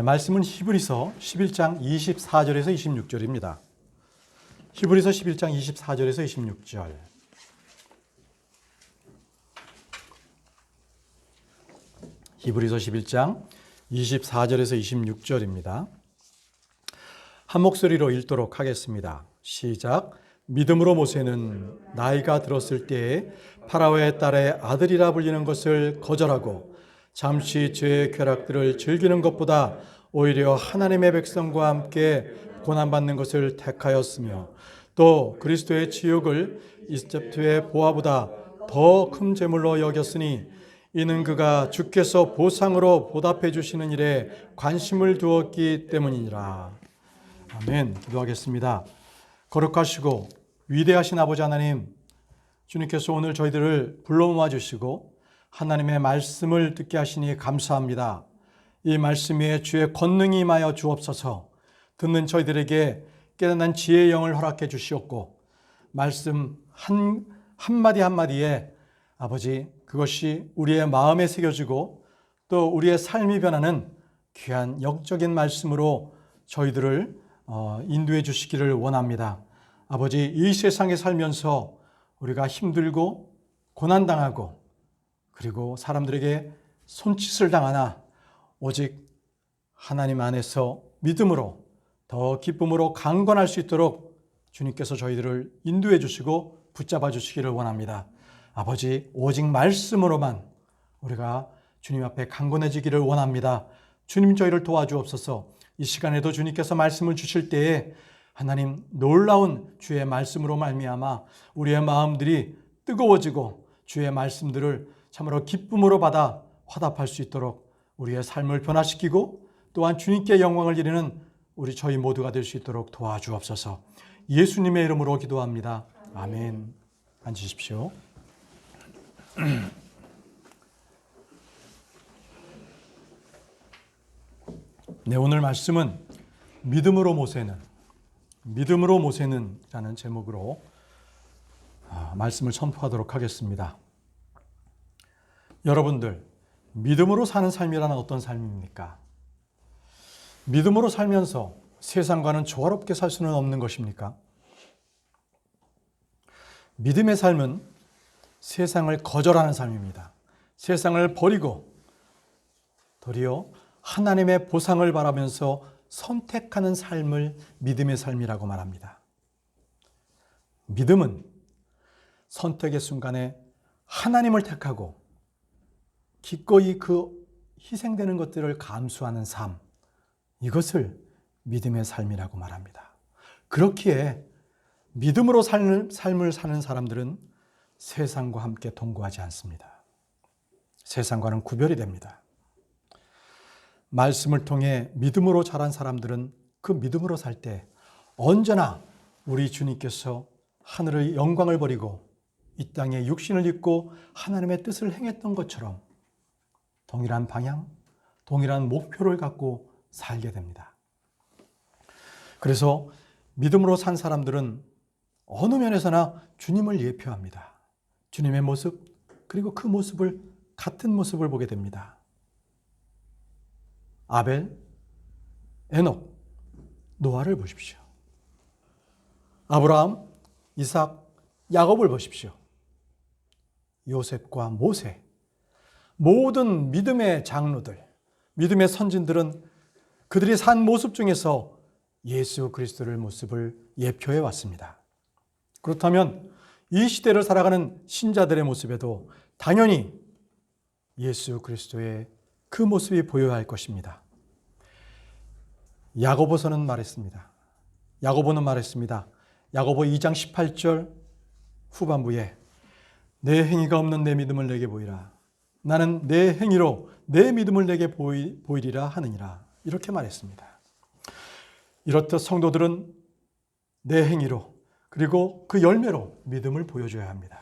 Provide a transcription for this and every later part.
말씀은 히브리서 11장 24절에서 26절입니다. 히브리서 11장 24절에서 26절. 히브리서 11장 24절에서 26절입니다. 한 목소리로 읽도록 하겠습니다. 시작. 믿음으로 모세는 나이가 들었을 때에 파라오의 딸의 아들이라 불리는 것을 거절하고 잠시 죄의 쾌락들을 즐기는 것보다 오히려 하나님의 백성과 함께 고난받는 것을 택하였으며 또 그리스도의 지옥을 이집트의 보화보다 더 큰 재물로 여겼으니 이는 그가 주께서 보상으로 보답해 주시는 일에 관심을 두었기 때문이니라. 아멘. 기도하겠습니다. 거룩하시고 위대하신 아버지 하나님, 주님께서 오늘 저희들을 불러 모아 주시고 하나님의 말씀을 듣게 하시니 감사합니다. 이 말씀에 주의 권능이 임하여 주옵소서. 듣는 저희들에게 깨닫는 지혜의 영을 허락해 주시옵고 말씀 한마디 한마디에 아버지 그것이 우리의 마음에 새겨지고 또 우리의 삶이 변하는 귀한 영적인 말씀으로 저희들을 인도해 주시기를 원합니다. 아버지, 이 세상에 살면서 우리가 힘들고 고난당하고 그리고 사람들에게 손짓을 당하나 오직 하나님 안에서 믿음으로 더 기쁨으로 강건할 수 있도록 주님께서 저희들을 인도해 주시고 붙잡아 주시기를 원합니다. 아버지, 오직 말씀으로만 우리가 주님 앞에 강건해지기를 원합니다. 주님 저희를 도와주옵소서. 이 시간에도 주님께서 말씀을 주실 때에 하나님 놀라운 주의 말씀으로 말미암아 우리의 마음들이 뜨거워지고 주의 말씀들을 참으로 기쁨으로 받아 화답할 수 있도록 우리의 삶을 변화시키고 또한 주님께 영광을 드리는 우리 저희 모두가 될 수 있도록 도와주옵소서. 예수님의 이름으로 기도합니다. 아멘. 앉으십시오. 네, 오늘 말씀은 믿음으로 모세는 라는 제목으로 말씀을 선포하도록 하겠습니다. 여러분들, 믿음으로 사는 삶이라는 어떤 삶입니까? 믿음으로 살면서 세상과는 조화롭게 살 수는 없는 것입니까? 믿음의 삶은 세상을 거절하는 삶입니다. 세상을 버리고 도리어 하나님의 보상을 바라면서 선택하는 삶을 믿음의 삶이라고 말합니다. 믿음은 선택의 순간에 하나님을 택하고 기꺼이 그 희생되는 것들을 감수하는 삶, 이것을 믿음의 삶이라고 말합니다. 그렇기에 믿음으로 삶을 사는 사람들은 세상과 함께 동거하지 않습니다. 세상과는 구별이 됩니다. 말씀을 통해 믿음으로 자란 사람들은 그 믿음으로 살 때 언제나 우리 주님께서 하늘의 영광을 버리고 이 땅에 육신을 입고 하나님의 뜻을 행했던 것처럼 동일한 방향, 동일한 목표를 갖고 살게 됩니다. 그래서 믿음으로 산 사람들은 어느 면에서나 주님을 예표합니다. 주님의 모습, 그리고 그 모습을 같은 모습을 보게 됩니다. 아벨, 에녹, 노아를 보십시오. 아브라함, 이삭, 야곱을 보십시오. 요셉과 모세, 모든 믿음의 장로들, 믿음의 선진들은 그들이 산 모습 중에서 예수 그리스도의 모습을 예표해 왔습니다. 그렇다면 이 시대를 살아가는 신자들의 모습에도 당연히 예수 그리스도의 그 모습이 보여야 할 것입니다. 야고보서는 말했습니다. 야고보는 말했습니다. 야고보 2장 18절 후반부에 내 행위가 없는 내 믿음을 내게 보이라. 나는 내 행위로 내 믿음을 내게 보이리라 하느니라. 이렇게 말했습니다. 이렇듯 성도들은 내 행위로 그리고 그 열매로 믿음을 보여줘야 합니다.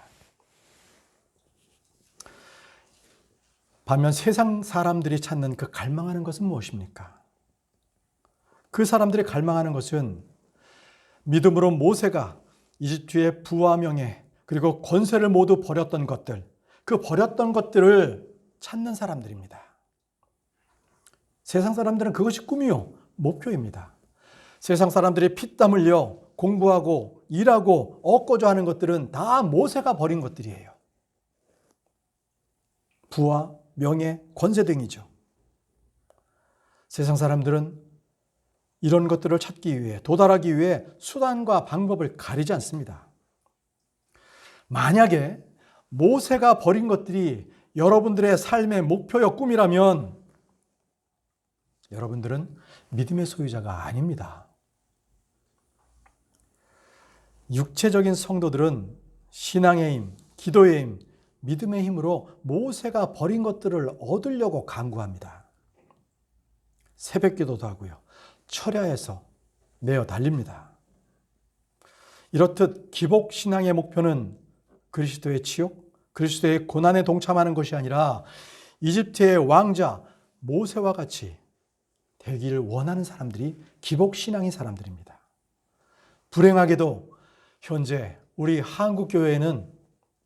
반면 세상 사람들이 찾는 그 갈망하는 것은 무엇입니까? 그 사람들이 갈망하는 것은 믿음으로 모세가 이집트의 부와 명예 그리고 권세를 모두 버렸던 것들, 그 버렸던 것들을 찾는 사람들입니다. 세상 사람들은 그것이 꿈이요, 목표입니다. 세상 사람들이 피땀 흘려 공부하고 일하고 얻고자 하는 것들은 다 모세가 버린 것들이에요. 부와 명예, 권세 등이죠. 세상 사람들은 이런 것들을 찾기 위해, 도달하기 위해 수단과 방법을 가리지 않습니다. 만약에 모세가 버린 것들이 여러분들의 삶의 목표여 꿈이라면 여러분들은 믿음의 소유자가 아닙니다. 육체적인 성도들은 신앙의 힘, 기도의 힘, 믿음의 힘으로 모세가 버린 것들을 얻으려고 간구합니다. 새벽 기도도 하고요. 철야에서 내어 달립니다. 이렇듯 기복 신앙의 목표는 그리스도의 치욕, 그리스도의 고난에 동참하는 것이 아니라 이집트의 왕자 모세와 같이 되기를 원하는 사람들이 기복 신앙인 사람들입니다. 불행하게도 현재 우리 한국 교회에는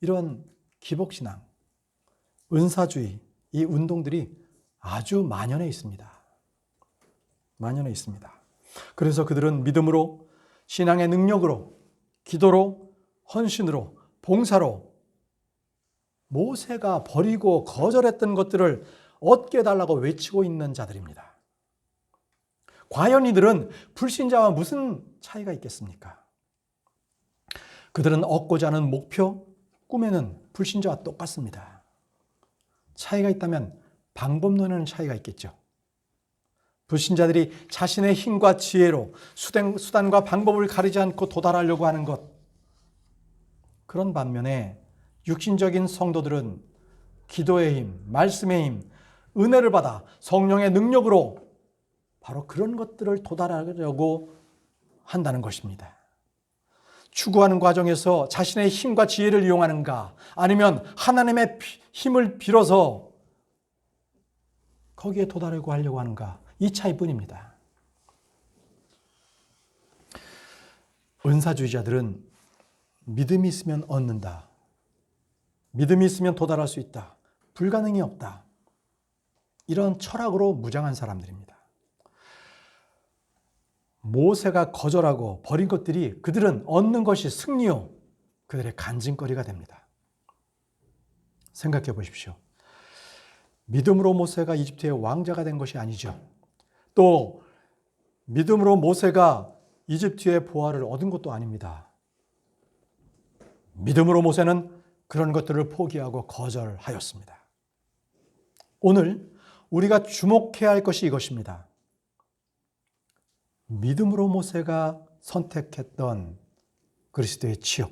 이런 기복 신앙, 은사주의 이 운동들이 아주 만연해 있습니다. 만연해 있습니다. 그래서 그들은 믿음으로, 신앙의 능력으로, 기도로, 헌신으로, 봉사로 모세가 버리고 거절했던 것들을 얻게 해달라고 외치고 있는 자들입니다. 과연 이들은 불신자와 무슨 차이가 있겠습니까? 그들은 얻고자 하는 목표, 꿈에는 불신자와 똑같습니다. 차이가 있다면 방법론에는 차이가 있겠죠. 불신자들이 자신의 힘과 지혜로 수단과 방법을 가리지 않고 도달하려고 하는 것. 그런 반면에 육신적인 성도들은 기도의 힘, 말씀의 힘, 은혜를 받아 성령의 능력으로 바로 그런 것들을 도달하려고 한다는 것입니다. 추구하는 과정에서 자신의 힘과 지혜를 이용하는가, 아니면 하나님의 힘을 빌어서 거기에 도달하려고 하는가, 이 차이뿐입니다. 은사주의자들은 믿음이 있으면 얻는다. 믿음이 있으면 도달할 수 있다. 불가능이 없다. 이런 철학으로 무장한 사람들입니다. 모세가 거절하고 버린 것들이 그들은 얻는 것이 승리요, 그들의 간증거리가 됩니다. 생각해 보십시오. 믿음으로 모세가 이집트의 왕자가 된 것이 아니죠. 또 믿음으로 모세가 이집트의 보화를 얻은 것도 아닙니다. 믿음으로 모세는 그런 것들을 포기하고 거절하였습니다. 오늘 우리가 주목해야 할 것이 이것입니다. 믿음으로 모세가 선택했던 그리스도의 치욕,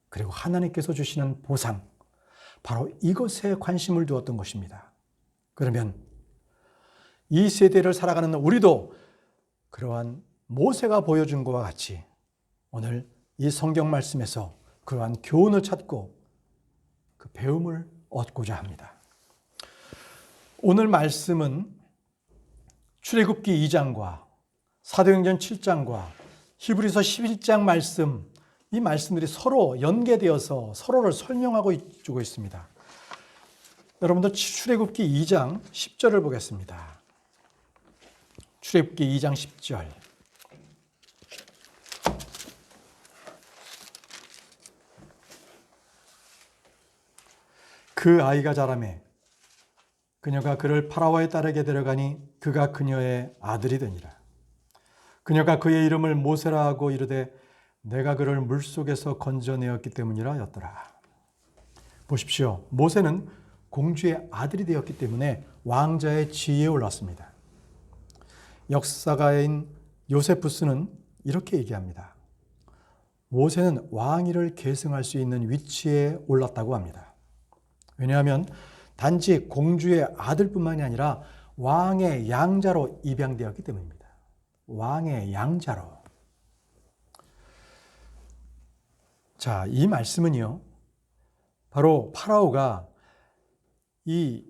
그리고 하나님께서 주시는 보상, 바로 이것에 관심을 두었던 것입니다. 그러면 이 세대를 살아가는 우리도 그러한 모세가 보여준 것과 같이 오늘 이 성경 말씀에서 그러한 교훈을 찾고 그 배움을 얻고자 합니다. 오늘 말씀은 출애굽기 2장과 사도행전 7장과 히브리서 11장 말씀, 이 말씀들이 서로 연계되어서 서로를 설명하고 주고 있습니다. 여러분들 출애굽기 2장 10절을 보겠습니다. 출애굽기 2장 10절. 그 아이가 자라매 그녀가 그를 파라오의 딸에게 데려가니 그가 그녀의 아들이 되니라. 그녀가 그의 이름을 모세라 하고 이르되 내가 그를 물속에서 건져내었기 때문이라 하였더라. 보십시오. 모세는 공주의 아들이 되었기 때문에 왕자의 지위에 올랐습니다. 역사가인 요세푸스는 이렇게 얘기합니다. 모세는 왕위를 계승할 수 있는 위치에 올랐다고 합니다. 왜냐하면 단지 공주의 아들뿐만이 아니라 왕의 양자로 입양되었기 때문입니다. 왕의 양자로. 자, 이 말씀은요, 바로 파라오가 이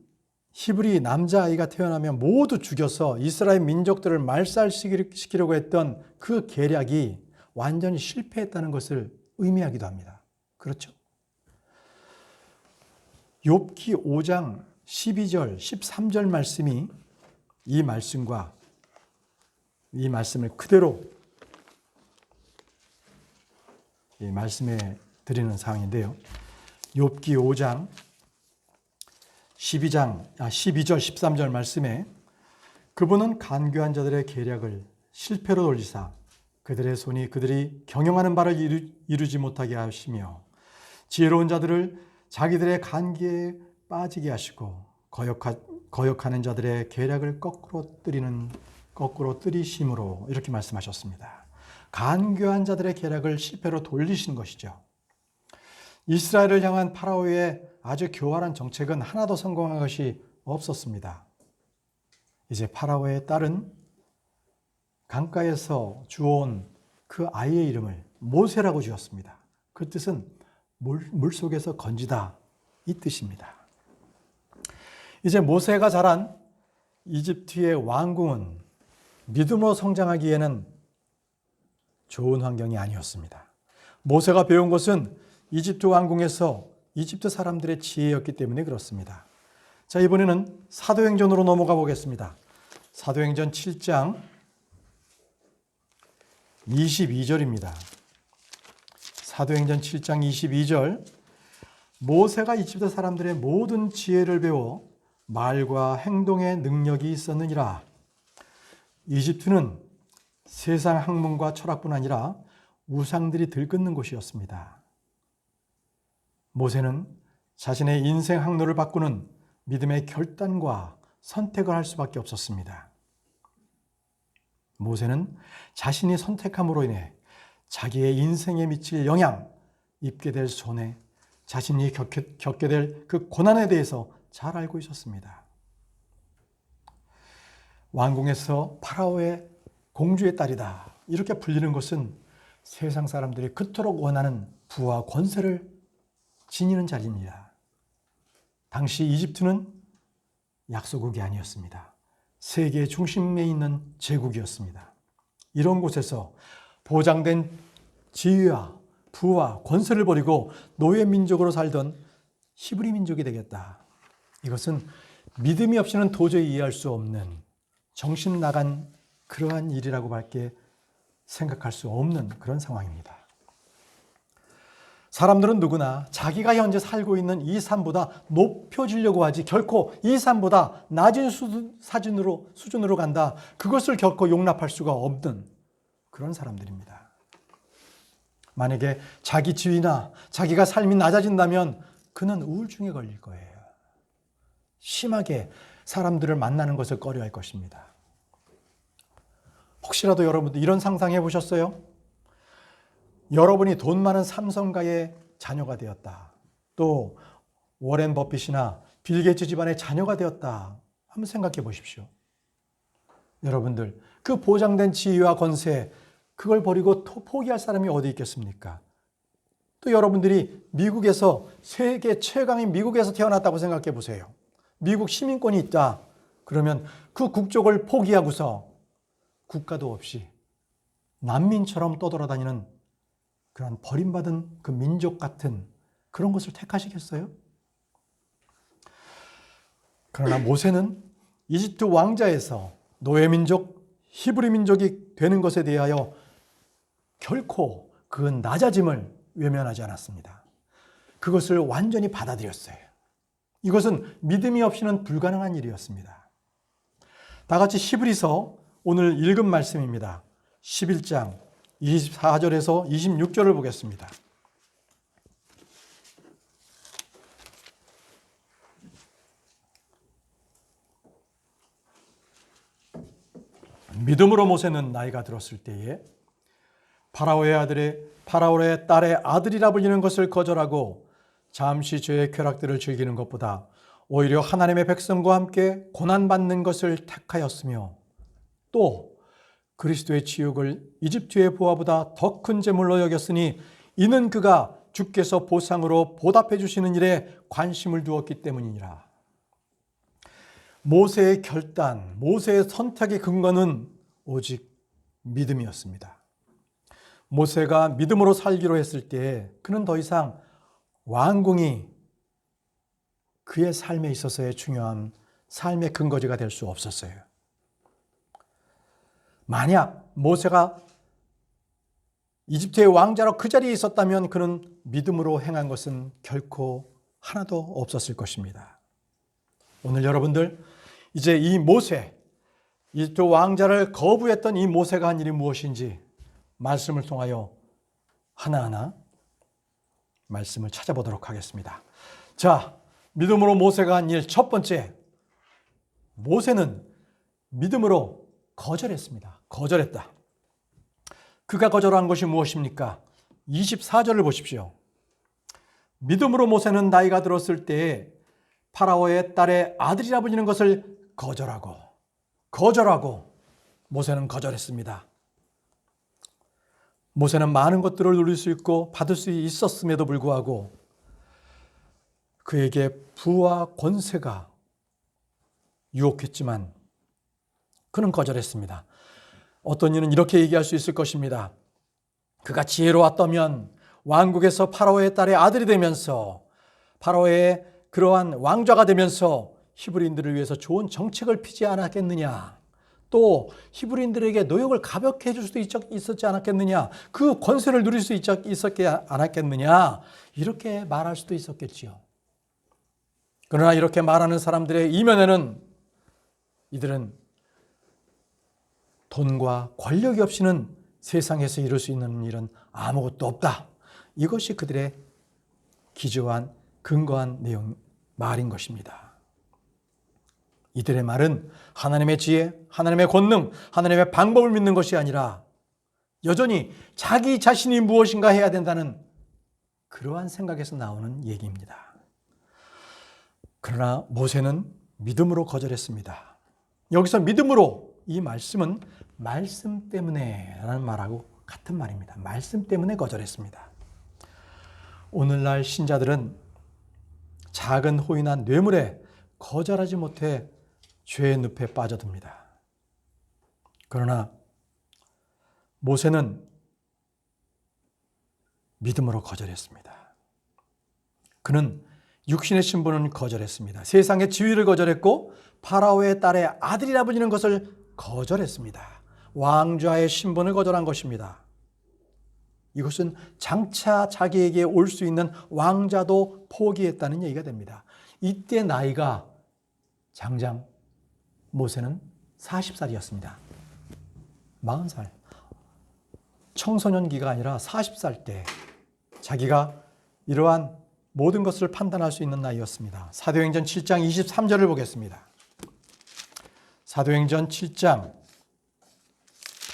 히브리 남자아이가 태어나면 모두 죽여서 이스라엘 민족들을 말살시키려고 했던 그 계략이 완전히 실패했다는 것을 의미하기도 합니다. 그렇죠? 욥기 5장 12절, 13절 말씀이 이 말씀과 이 말씀을 그대로 이 말씀에 드리는 상황인데요. 욥기 5장 12절 13절 말씀에 그분은 간교한 자들의 계략을 실패로 돌리사 그들의 손이 그들이 경영하는 바를 이루지 못하게 하시며 지혜로운 자들을 자기들의 간계에 빠지게 하시고 거역하는 자들의 계략을 거꾸로 뜨리심으로 이렇게 말씀하셨습니다. 간교한 자들의 계략을 실패로 돌리신 것이죠. 이스라엘을 향한 파라오의 아주 교활한 정책은 하나도 성공한 것이 없었습니다. 이제 파라오의 딸은 강가에서 주워온 그 아이의 이름을 모세라고 지었습니다. 그 뜻은 물속에서 건지다 이 뜻입니다. 이제 모세가 자란 이집트의 왕궁은 믿음으로 성장하기에는 좋은 환경이 아니었습니다. 모세가 배운 것은 이집트 왕궁에서 이집트 사람들의 지혜였기 때문에 그렇습니다. 자, 이번에는 사도행전으로 넘어가 보겠습니다. 사도행전 7장 22절입니다. 사도행전 7장 22절 모세가 이집트 사람들의 모든 지혜를 배워 말과 행동의 능력이 있었느니라. 이집트는 세상 학문과 철학뿐 아니라 우상들이 들끓는 곳이었습니다. 모세는 자신의 인생 항로를 바꾸는 믿음의 결단과 선택을 할 수밖에 없었습니다. 모세는 자신이 선택함으로 인해 자기의 인생에 미칠 영향, 입게 될 손해, 자신이 겪게 될 그 고난에 대해서 잘 알고 있었습니다. 왕궁에서 파라오의 공주의 딸이다 이렇게 불리는 것은 세상 사람들이 그토록 원하는 부와 권세를 지니는 자리입니다. 당시 이집트는 약소국이 아니었습니다. 세계 중심에 있는 제국이었습니다. 이런 곳에서 보장된 지위와 부와 권세를 버리고 노예 민족으로 살던 히브리 민족이 되겠다. 이것은 믿음이 없이는 도저히 이해할 수 없는 정신 나간 그러한 일이라고 밖에 생각할 수 없는 그런 상황입니다. 사람들은 누구나 자기가 현재 살고 있는 이 삶보다 높여지려고 하지 결코 이 삶보다 낮은 수준으로 간다. 그것을 결코 용납할 수가 없는 그런 사람들입니다. 만약에 자기 지위나 자기가 삶이 낮아진다면 그는 우울증에 걸릴 거예요. 심하게 사람들을 만나는 것을 꺼려할 것입니다. 혹시라도 여러분들 이런 상상해 보셨어요? 여러분이 돈 많은 삼성가의 자녀가 되었다. 또 워렌 버핏이나 빌 게이츠 집안의 자녀가 되었다. 한번 생각해 보십시오. 여러분들 그 보장된 지위와 권세 그걸 버리고 포기할 사람이 어디 있겠습니까? 또 여러분들이 미국에서 세계 최강인 미국에서 태어났다고 생각해 보세요. 미국 시민권이 있다. 그러면 그 국적을 포기하고서 국가도 없이 난민처럼 떠돌아다니는 그런 버림받은 그 민족 같은 그런 것을 택하시겠어요? 그러나 모세는 이집트 왕자에서 노예민족, 히브리 민족이 되는 것에 대하여 결코 그 낮아짐을 외면하지 않았습니다. 그것을 완전히 받아들였어요. 이것은 믿음이 없이는 불가능한 일이었습니다. 다 같이 히브리서 오늘 읽은 말씀입니다. 11장 24절에서 26절을 보겠습니다. 믿음으로 모세는 나이가 들었을 때에 파라오의 딸의 아들이라 불리는 것을 거절하고 잠시 죄의 쾌락들을 즐기는 것보다 오히려 하나님의 백성과 함께 고난받는 것을 택하였으며 또 그리스도의 지옥을 이집트의 보화보다 더 큰 재물로 여겼으니 이는 그가 주께서 보상으로 보답해 주시는 일에 관심을 두었기 때문이니라. 모세의 결단, 모세의 선택의 근거는 오직 믿음이었습니다. 모세가 믿음으로 살기로 했을 때 그는 더 이상 왕궁이 그의 삶에 있어서의 중요한 삶의 근거지가 될 수 없었어요. 만약 모세가 이집트의 왕자로 그 자리에 있었다면 그는 믿음으로 행한 것은 결코 하나도 없었을 것입니다. 오늘 여러분들, 이제 이 모세, 이집트 왕자를 거부했던 이 모세가 한 일이 무엇인지 말씀을 통하여 하나하나 말씀을 찾아보도록 하겠습니다. 자, 믿음으로 모세가 한 일 첫 번째, 모세는 믿음으로 거절했습니다. 거절했다. 그가 거절한 것이 무엇입니까? 24절을 보십시오. 믿음으로 모세는 나이가 들었을 때에 파라오의 딸의 아들이라 불리는 것을 거절하고 모세는 거절했습니다. 모세는 많은 것들을 누릴 수 있고 받을 수 있었음에도 불구하고 그에게 부와 권세가 유혹했지만 그는 거절했습니다. 어떤 이는 이렇게 얘기할 수 있을 것입니다. 그가 지혜로웠다면 왕국에서 파라오의 딸의 아들이 되면서 파라오의 그러한 왕좌가 되면서 히브리인들을 위해서 좋은 정책을 피지 않았겠느냐, 또 히브리인들에게 노역을 가볍게 해줄 수도 있었지 않았겠느냐, 그 권세를 누릴 수 있었지 않았겠느냐, 이렇게 말할 수도 있었겠지요. 그러나 이렇게 말하는 사람들의 이면에는 이들은 돈과 권력이 없이는 세상에서 이룰 수 있는 일은 아무것도 없다. 이것이 그들의 기저한 근거한 말인 것입니다. 이들의 말은 하나님의 지혜, 하나님의 권능, 하나님의 방법을 믿는 것이 아니라 여전히 자기 자신이 무엇인가 해야 된다는 그러한 생각에서 나오는 얘기입니다. 그러나 모세는 믿음으로 거절했습니다. 여기서 믿음으로, 이 말씀은 말씀 때문에 라는 말하고 같은 말입니다. 말씀 때문에 거절했습니다. 오늘날 신자들은 작은 호의나 뇌물에 거절하지 못해 죄의 늪에 빠져듭니다. 그러나 모세는 믿음으로 거절했습니다. 그는 육신의 신분은 거절했습니다. 세상의 지위를 거절했고 파라오의 딸의 아들이라 불리는 것을 거절했습니다. 왕좌의 신분을 거절한 것입니다. 이것은 장차 자기에게 올 수 있는 왕자도 포기했다는 얘기가 됩니다. 이때 나이가 장장 모세는 40살이었습니다. 40살. 청소년기가 아니라 40살 때 자기가 이러한 모든 것을 판단할 수 있는 나이였습니다. 사도행전 7장 23절을 보겠습니다. 사도행전 7장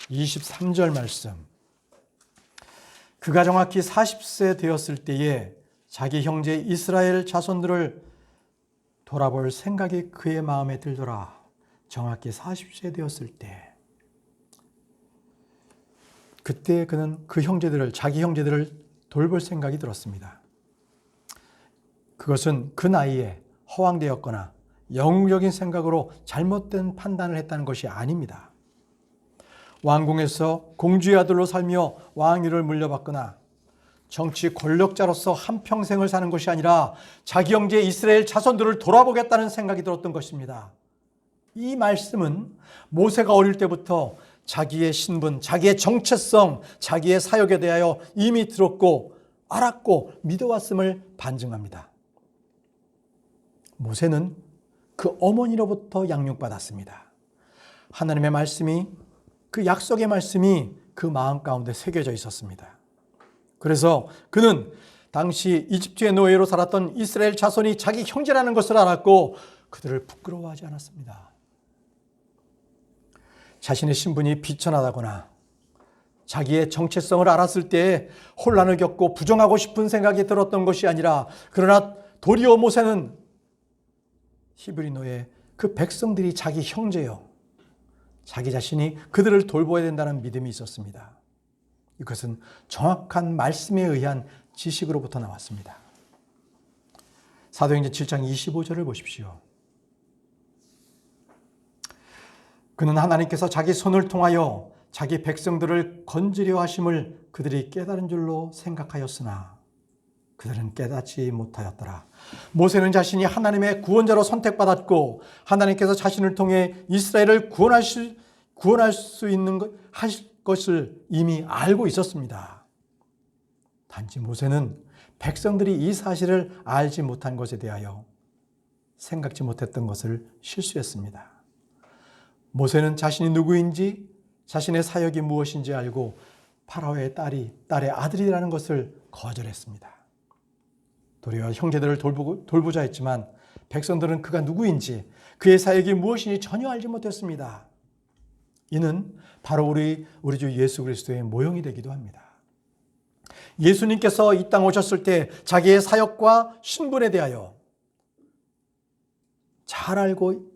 23절 말씀. 그가 정확히 40세 되었을 때에 자기 형제 이스라엘 자손들을 돌아볼 생각이 그의 마음에 들더라. 정확히 40세 되었을 때, 그때 그는 그 형제들을, 자기 형제들을 돌볼 생각이 들었습니다. 그것은 그 나이에 허황되었거나 영웅적인 생각으로 잘못된 판단을 했다는 것이 아닙니다. 왕궁에서 공주의 아들로 살며 왕위를 물려받거나 정치 권력자로서 한평생을 사는 것이 아니라 자기 형제 이스라엘 자손들을 돌아보겠다는 생각이 들었던 것입니다. 이 말씀은 모세가 어릴 때부터 자기의 신분, 자기의 정체성, 자기의 사역에 대하여 이미 들었고 알았고 믿어왔음을 반증합니다. 모세는 그 어머니로부터 양육받았습니다. 하나님의 말씀이, 그 약속의 말씀이 그 마음 가운데 새겨져 있었습니다. 그래서 그는 당시 이집트의 노예로 살았던 이스라엘 자손이 자기 형제라는 것을 알았고 그들을 부끄러워하지 않았습니다. 자신의 신분이 비천하다거나 자기의 정체성을 알았을 때에 혼란을 겪고 부정하고 싶은 생각이 들었던 것이 아니라, 그러나 도리어 모세는 히브리 노예 그 백성들이 자기 형제요, 자기 자신이 그들을 돌보아야 된다는 믿음이 있었습니다. 이것은 정확한 말씀에 의한 지식으로부터 나왔습니다. 사도행전 7장 25절을 보십시오. 그는 하나님께서 자기 손을 통하여 자기 백성들을 건지려 하심을 그들이 깨달은 줄로 생각하였으나 그들은 깨닫지 못하였더라. 모세는 자신이 하나님의 구원자로 선택받았고 하나님께서 자신을 통해 이스라엘을 구원할 수 있는 하실 것을 이미 알고 있었습니다. 단지 모세는 백성들이 이 사실을 알지 못한 것에 대하여 생각지 못했던 것을 실수했습니다. 모세는 자신이 누구인지, 자신의 사역이 무엇인지 알고 파라오의 딸의 아들이라는 것을 거절했습니다. 도리어 형제들을 돌보자 했지만 백성들은 그가 누구인지, 그의 사역이 무엇인지 전혀 알지 못했습니다. 이는 바로 우리 주 예수 그리스도의 모형이 되기도 합니다. 예수님께서 이 땅 오셨을 때 자기의 사역과 신분에 대하여 잘 알고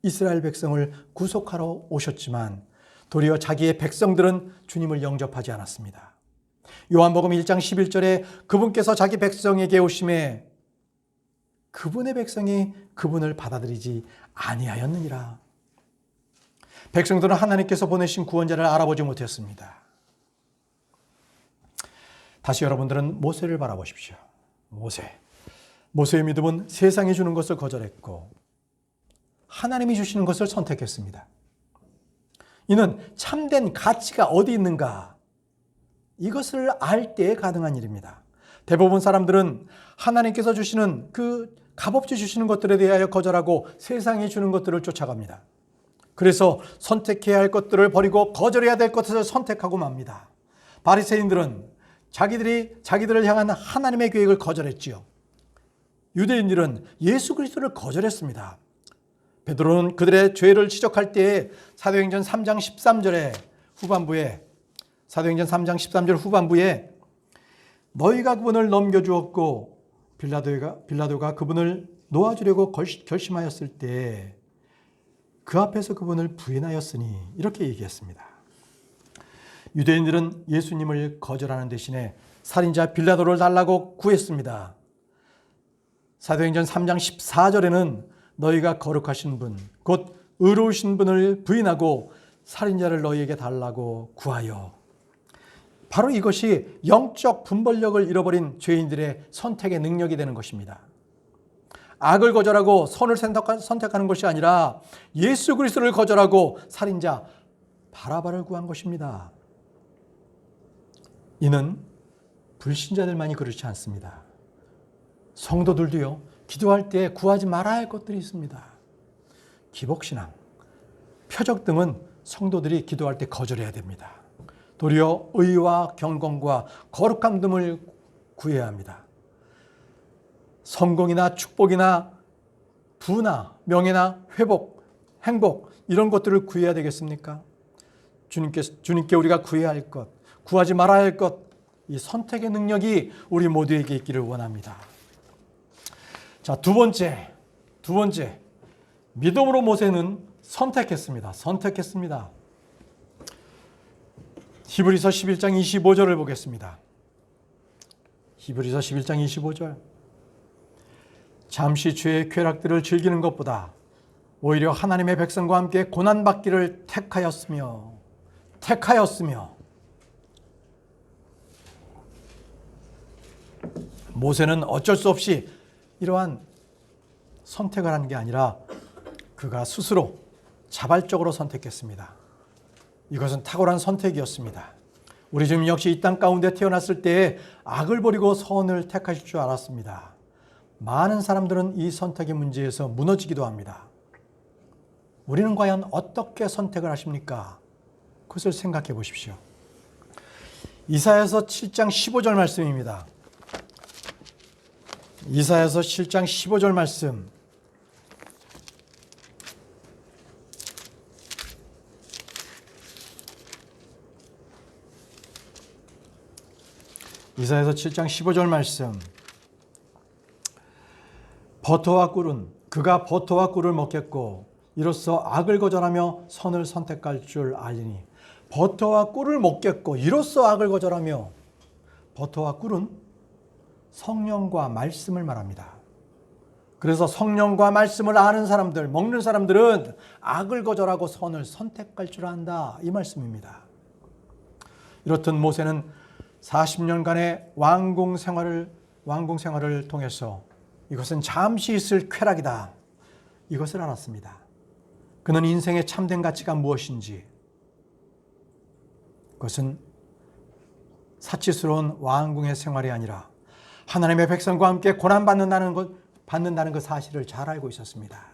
이스라엘 백성을 구속하러 오셨지만 도리어 자기의 백성들은 주님을 영접하지 않았습니다. 요한복음 1장 11절에 그분께서 자기 백성에게 오심에 그분의 백성이 그분을 받아들이지 아니하였느니라. 백성들은 하나님께서 보내신 구원자를 알아보지 못했습니다. 다시 여러분들은 모세를 바라보십시오. 모세의 믿음은 세상이 주는 것을 거절했고 하나님이 주시는 것을 선택했습니다. 이는 참된 가치가 어디 있는가? 이것을 알 때에 가능한 일입니다. 대부분 사람들은 하나님께서 주시는 그 값없이 주시는 것들에 대하여 거절하고 세상이 주는 것들을 쫓아갑니다. 그래서 선택해야 할 것들을 버리고 거절해야 될 것을 선택하고 맙니다. 바리새인들은 자기들을 향한 하나님의 계획을 거절했지요. 유대인들은 예수 그리스도를 거절했습니다. 베드로는 그들의 죄를 지적할 때에 사도행전 3장 13절에 후반부에 너희가 그분을 넘겨주었고 빌라도가 그분을 놓아주려고 결심하였을 때 그 앞에서 그분을 부인하였으니 이렇게 얘기했습니다. 유대인들은 예수님을 거절하는 대신에 살인자 빌라도를 달라고 구했습니다. 사도행전 3장 14절에는 너희가 거룩하신 분, 곧 의로우신 분을 부인하고 살인자를 너희에게 달라고 구하여. 바로 이것이 영적 분별력을 잃어버린 죄인들의 선택의 능력이 되는 것입니다. 악을 거절하고 선을 선택하는 것이 아니라 예수 그리스도를 거절하고 살인자 바라바를 구한 것입니다. 이는 불신자들만이 그렇지 않습니다. 성도들도요, 기도할 때 구하지 말아야 할 것들이 있습니다. 기복신앙, 표적 등은 성도들이 기도할 때 거절해야 됩니다. 도리어 의와 경건과 거룩함 등을 구해야 합니다. 성공이나 축복이나 부나 명예나 회복, 행복 이런 것들을 구해야 되겠습니까? 주님께 우리가 구해야 할 것, 구하지 말아야 할 것, 이 선택의 능력이 우리 모두에게 있기를 원합니다. 자, 두 번째, 믿음으로 모세는 선택했습니다. 히브리서 11장 25절을 보겠습니다. 히브리서 11장 25절. 잠시 죄의 쾌락들을 즐기는 것보다 오히려 하나님의 백성과 함께 고난받기를 택하였으며 모세는 어쩔 수 없이 이러한 선택을 한 게 아니라 그가 스스로 자발적으로 선택했습니다. 이것은 탁월한 선택이었습니다. 우리 주님 역시 이 땅 가운데 태어났을 때에 악을 버리고 선을 택하실 줄 알았습니다. 많은 사람들은 이 선택의 문제에서 무너지기도 합니다. 우리는 과연 어떻게 선택을 하십니까? 그것을 생각해 보십시오. 이사야서 7장 15절 말씀입니다. 이사야서 7장 15절 말씀. 이사야서 7장 15절 말씀. 그가 버터와 꿀을 먹겠고 이로써 악을 거절하며 선을 선택할 줄 알리니. 버터와 꿀을 먹겠고 이로써 악을 거절하며. 버터와 꿀은 성령과 말씀을 말합니다. 그래서 성령과 말씀을 아는 사람들, 먹는 사람들은 악을 거절하고 선을 선택할 줄 안다, 이 말씀입니다. 이렇듯 모세는 40년간의 왕궁 생활을 통해서 이것은 잠시 있을 쾌락이다, 이것을 알았습니다. 그는 인생의 참된 가치가 무엇인지, 그것은 사치스러운 왕궁의 생활이 아니라 하나님의 백성과 함께 고난받는다는 그 사실을 잘 알고 있었습니다.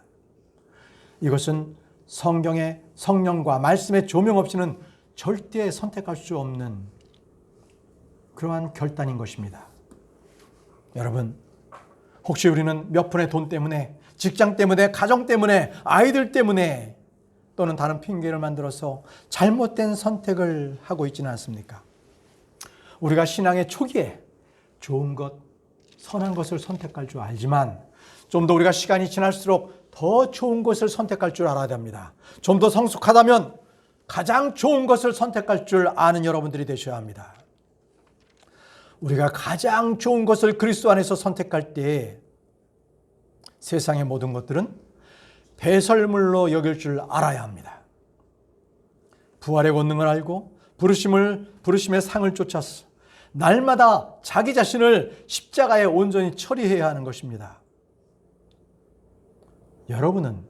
이것은 성경의 성령과 말씀의 조명 없이는 절대 선택할 수 없는 그러한 결단인 것입니다. 여러분, 혹시 우리는 몇 푼의 돈 때문에, 직장 때문에, 가정 때문에, 아이들 때문에 또는 다른 핑계를 만들어서 잘못된 선택을 하고 있지는 않습니까? 우리가 신앙의 초기에 좋은 것, 선한 것을 선택할 줄 알지만 좀 더 우리가 시간이 지날수록 더 좋은 것을 선택할 줄 알아야 됩니다. 좀 더 성숙하다면 가장 좋은 것을 선택할 줄 아는 여러분들이 되셔야 합니다. 우리가 가장 좋은 것을 그리스도 안에서 선택할 때 세상의 모든 것들은 배설물로 여길 줄 알아야 합니다. 부활의 권능을 알고 부르심의 상을 쫓아서 날마다 자기 자신을 십자가에 온전히 처리해야 하는 것입니다. 여러분은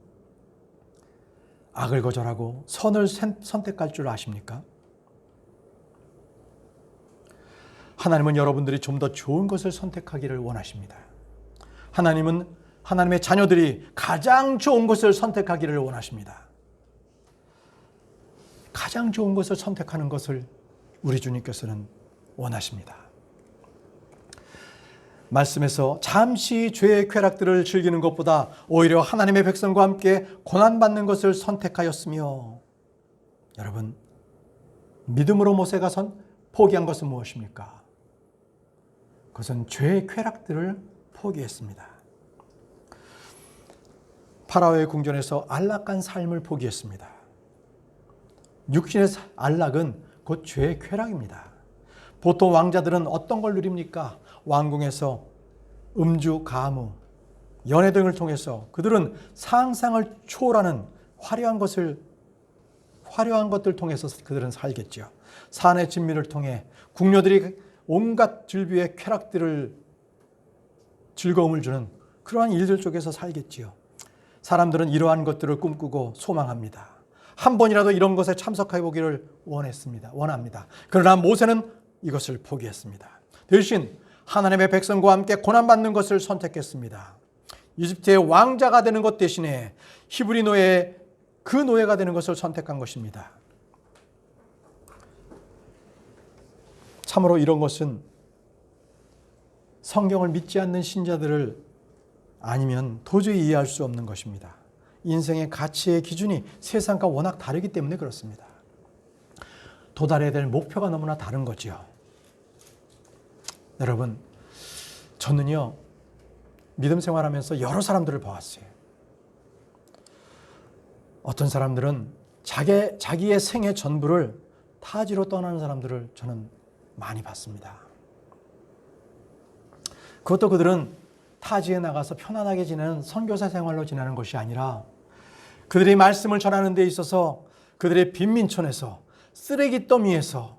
악을 거절하고 선을 선택할 줄 아십니까? 하나님은 여러분들이 좀 더 좋은 것을 선택하기를 원하십니다. 하나님은 하나님의 자녀들이 가장 좋은 것을 선택하기를 원하십니다. 가장 좋은 것을 선택하는 것을 우리 주님께서는 원하십니다. 말씀에서 잠시 죄의 쾌락들을 즐기는 것보다 오히려 하나님의 백성과 함께 고난받는 것을 선택하였으며, 여러분, 믿음으로 모세가 포기한 것은 무엇입니까? 그것은 죄의 쾌락들을 포기했습니다. 파라오의 궁전에서 안락한 삶을 포기했습니다. 육신의 안락은 곧 죄의 쾌락입니다. 보통 왕자들은 어떤 걸 누립니까? 왕궁에서 음주, 가무, 연애 등을 통해서 그들은 상상을 초월하는 화려한 것들 통해서 그들은 살겠죠. 산의 진미를 통해 궁녀들이 온갖 즐비의 쾌락들을 즐거움을 주는 그러한 일들 속에서 살겠지요. 사람들은 이러한 것들을 꿈꾸고 소망합니다. 한 번이라도 이런 것에 참석해 보기를 원합니다. 그러나 모세는 이것을 포기했습니다. 대신 하나님의 백성과 함께 고난받는 것을 선택했습니다. 이집트의 왕자가 되는 것 대신에 히브리 노예의 그 노예가 되는 것을 선택한 것입니다. 참으로 이런 것은 성경을 믿지 않는 신자들을 아니면 도저히 이해할 수 없는 것입니다. 인생의 가치의 기준이 세상과 워낙 다르기 때문에 그렇습니다. 도달해야 될 목표가 너무나 다른 거죠. 여러분, 저는요, 믿음 생활하면서 여러 사람들을 봐왔어요. 어떤 사람들은 자기의 생의 전부를 타지로 떠나는 사람들을 저는 많이 봤습니다. 그것도 그들은 타지에 나가서 편안하게 지내는 선교사 생활로 지내는 것이 아니라 그들이 말씀을 전하는 데 있어서 그들의 빈민촌에서 쓰레기 더미에서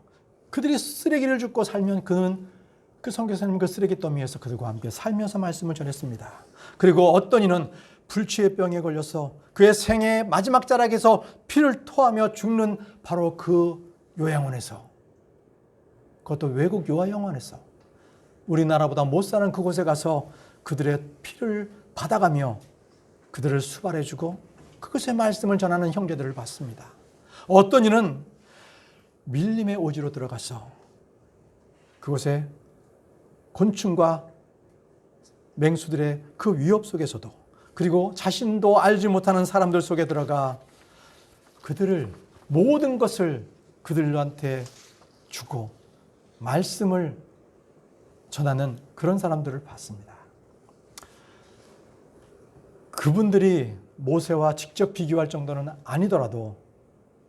그들이 쓰레기를 줍고 살면 그는 그 선교사님 그 쓰레기 더미에서 그들과 함께 살면서 말씀을 전했습니다. 그리고 어떤 이는 불치의 병에 걸려서 그의 생의 마지막 자락에서 피를 토하며 죽는 바로 그 요양원에서, 그것도 외국 요양원에서 우리나라보다 못 사는 그곳에 가서 그들의 피를 받아가며 그들을 수발해주고 그것의 말씀을 전하는 형제들을 봤습니다. 어떤 이는 밀림의 오지로 들어가서 그곳에 곤충과 맹수들의 그 위협 속에서도, 그리고 자신도 알지 못하는 사람들 속에 들어가 그들을 모든 것을 그들한테 주고 말씀을 전하는 그런 사람들을 봤습니다. 그분들이 모세와 직접 비교할 정도는 아니더라도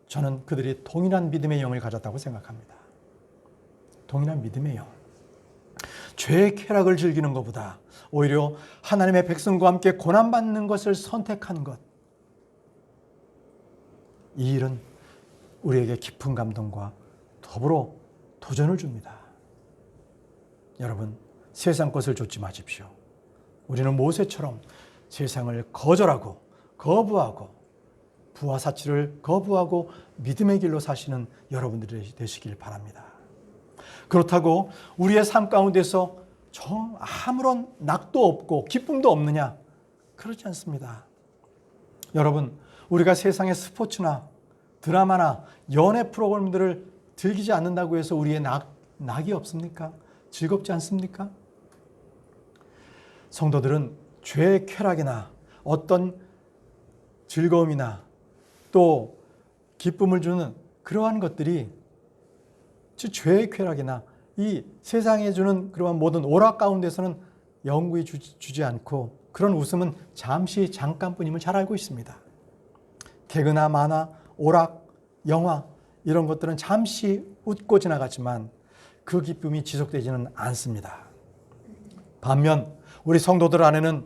저는 그들이 동일한 믿음의 영을 가졌다고 생각합니다. 동일한 믿음의 영. 죄의 쾌락을 즐기는 것보다 오히려 하나님의 백성과 함께 고난받는 것을 선택한 것, 이 일은 우리에게 깊은 감동과 더불어 도전을 줍니다. 여러분, 세상 것을 좇지 마십시오. 우리는 모세처럼 세상을 거절하고 거부하고 부와 사치를 거부하고 믿음의 길로 사시는 여러분들이 되시길 바랍니다. 그렇다고 우리의 삶 가운데서 아무런 낙도 없고 기쁨도 없느냐? 그렇지 않습니다. 여러분, 우리가 세상의 스포츠나 드라마나 연애 프로그램들을 즐기지 않는다고 해서 우리의 낙이 없습니까? 즐겁지 않습니까? 성도들은 죄의 쾌락이나 어떤 즐거움이나 또 기쁨을 주는 그러한 것들이 죄의 쾌락이나 이 세상에 주는 그러한 모든 오락 가운데서는 영구히 주지 않고 그런 웃음은 잠시 잠깐뿐임을 잘 알고 있습니다. 개그나 만화, 오락, 영화 이런 것들은 잠시 웃고 지나가지만 그 기쁨이 지속되지는 않습니다. 반면 우리 성도들 안에는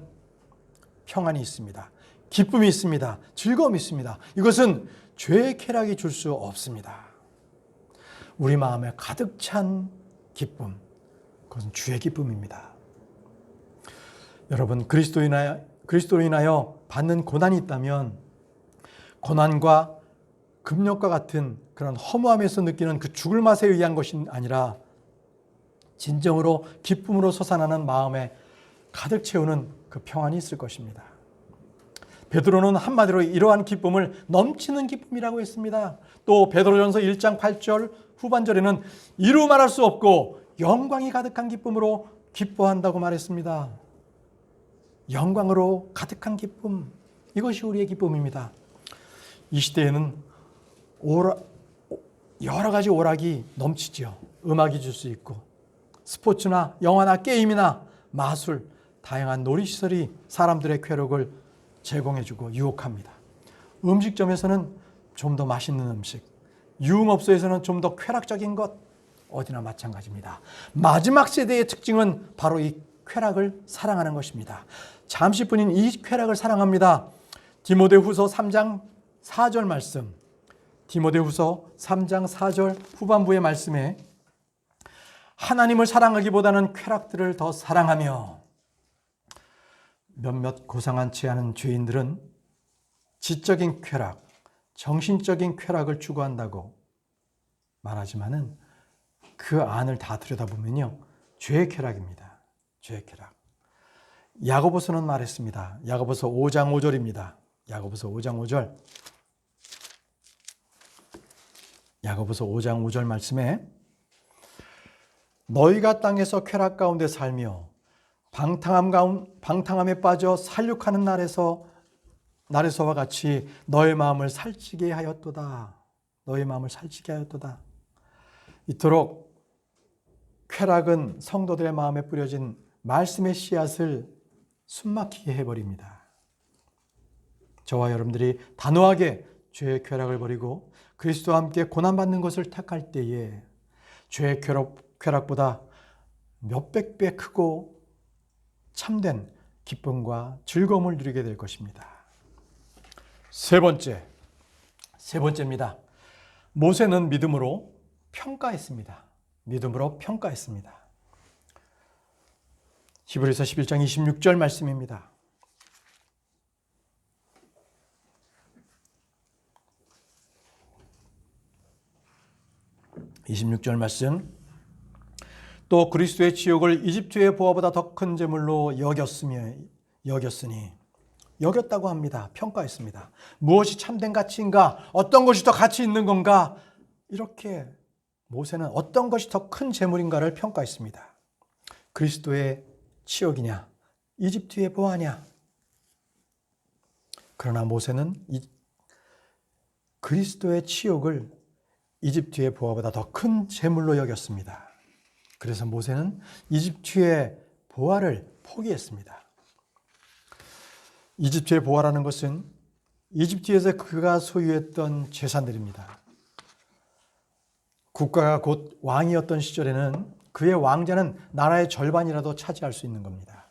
평안이 있습니다. 기쁨이 있습니다. 즐거움이 있습니다. 이것은 죄의 쾌락이 줄 수 없습니다. 우리 마음에 가득 찬 기쁨, 그것은 주의 기쁨입니다. 여러분, 그리스도로 인하여 받는 고난이 있다면 고난과 금욕과 같은 그런 허무함에서 느끼는 그 죽을 맛에 의한 것이 아니라 진정으로 기쁨으로 솟아나는 마음에 가득 채우는 그 평안이 있을 것입니다. 베드로는 한마디로 이러한 기쁨을 넘치는 기쁨이라고 했습니다. 또 베드로전서 1장 8절 후반절에는 이루 말할 수 없고 영광이 가득한 기쁨으로 기뻐한다고 말했습니다. 영광으로 가득한 기쁨, 이것이 우리의 기쁨입니다. 이 시대에는 여러 가지 오락이 넘치죠. 음악이 줄 수 있고 스포츠나 영화나 게임이나 마술, 다양한 놀이시설이 사람들의 쾌락을 제공해주고 유혹합니다. 음식점에서는 좀 더 맛있는 음식, 유흥업소에서는 좀 더 쾌락적인 것, 어디나 마찬가지입니다. 마지막 세대의 특징은 바로 이 쾌락을 사랑하는 것입니다. 잠시뿐인 이 쾌락을 사랑합니다. 디모데후서 3장 4절 말씀, 디모데후서 3장 4절 후반부의 말씀에 하나님을 사랑하기보다는 쾌락들을 더 사랑하며 몇몇 고상한 죄 하는 죄인들은 지적인 쾌락, 정신적인 쾌락을 추구한다고 말하지만은 그 안을 다 들여다보면요, 죄의 쾌락입니다. 죄의 쾌락. 야고보서는 말했습니다. 야고보서 5장 5절입니다. 야고보서 5장 5절. 야고보서 5장 5절 말씀에 너희가 땅에서 쾌락 가운데 살며 방탕함에 빠져 살육하는 날에서와 같이 너의 마음을 살찌게 하였도다. 너의 마음을 살찌게 하였도다. 이토록 쾌락은 성도들의 마음에 뿌려진 말씀의 씨앗을 숨막히게 해버립니다. 저와 여러분들이 단호하게 죄의 쾌락을 버리고 그리스도와 함께 고난받는 것을 택할 때에 죄의 쾌락보다 몇백 배 크고 참된 기쁨과 즐거움을 누리게 될 것입니다. 세 번째입니다. 모세는 믿음으로 평가했습니다. 믿음으로 평가했습니다. 히브리서 11장 26절 말씀입니다. 또 그리스도의 지옥을 이집트의 보화보다 더 큰 재물로 여겼다고 합니다. 평가했습니다. 무엇이 참된 가치인가? 어떤 것이 더 가치 있는 건가? 이렇게 모세는 어떤 것이 더 큰 재물인가를 평가했습니다. 그리스도의 치욕이냐? 이집트의 보화냐? 그러나 모세는 그리스도의 치욕을 이집트의 보화보다 더 큰 재물로 여겼습니다. 그래서 모세는 이집트의 보화를 포기했습니다. 이집트의 보화라는 것은 이집트에서 그가 소유했던 재산들입니다. 국가가 곧 왕이었던 시절에는 그의 왕자는 나라의 절반이라도 차지할 수 있는 겁니다.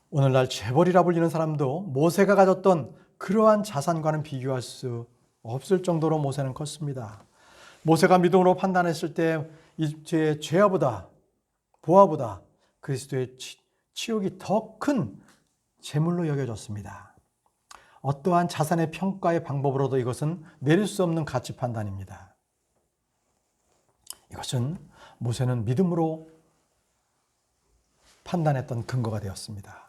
오늘날 재벌이라 불리는 사람도 모세가 가졌던 그러한 자산과는 비교할 수 없을 정도로 모세는 컸습니다. 모세가 믿음으로 판단했을 때 이집트의 보화보다 그리스도의 치욕이 더 큰 재물로 여겨졌습니다. 어떠한 자산의 평가의 방법으로도 이것은 내릴 수 없는 가치 판단입니다. 이것은 모세는 믿음으로 판단했던 근거가 되었습니다.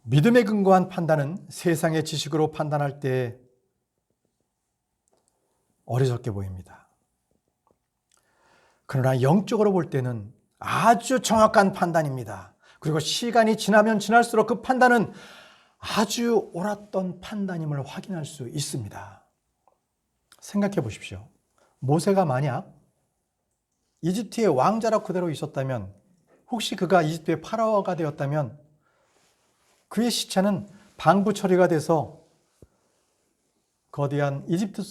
믿음에 근거한 판단은 세상의 지식으로 판단할 때 어리석게 보입니다. 그러나 영적으로 볼 때는 아주 정확한 판단입니다. 그리고 시간이 지나면 지날수록 그 판단은 아주 옳았던 판단임을 확인할 수 있습니다. 생각해 보십시오. 모세가 만약 이집트의 왕자로 그대로 있었다면, 혹시 그가 이집트의 파라오가 되었다면 그의 시체는 방부 처리가 돼서 거대한 이집트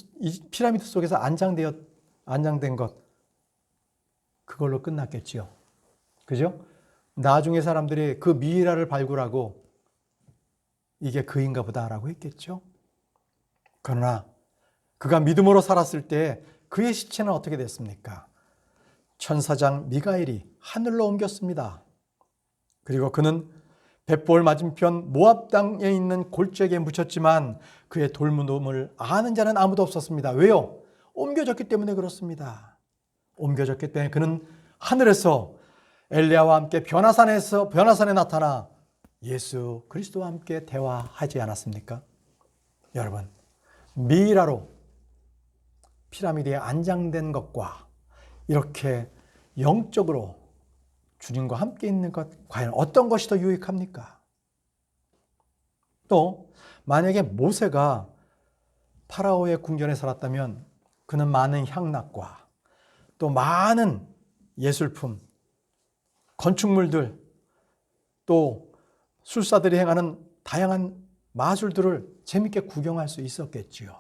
피라미드 속에서 안장된 것, 그걸로 끝났겠지요. 그죠? 나중에 사람들이 그 미이라를 발굴하고 이게 그인가 보다라고 했겠죠. 그러나 그가 믿음으로 살았을 때 그의 시체는 어떻게 됐습니까? 천사장 미가엘이 하늘로 옮겼습니다. 그리고 그는 벳볼 맞은편 모압 땅에 있는 골짜기에 묻혔지만 그의 돌무덤을 아는 자는 아무도 없었습니다. 왜요? 옮겨졌기 때문에 그렇습니다. 옮겨졌기 때문에 그는 하늘에서 엘리야와 함께 변화산에 나타나 예수 그리스도와 함께 대화하지 않았습니까? 여러분, 미이라로 피라미드에 안장된 것과 이렇게 영적으로 주님과 함께 있는 것, 과연 어떤 것이 더 유익합니까? 또 만약에 모세가 파라오의 궁전에 살았다면 그는 많은 향락과 또 많은 예술품, 건축물들, 또 술사들이 행하는 다양한 마술들을 재밌게 구경할 수 있었겠지요.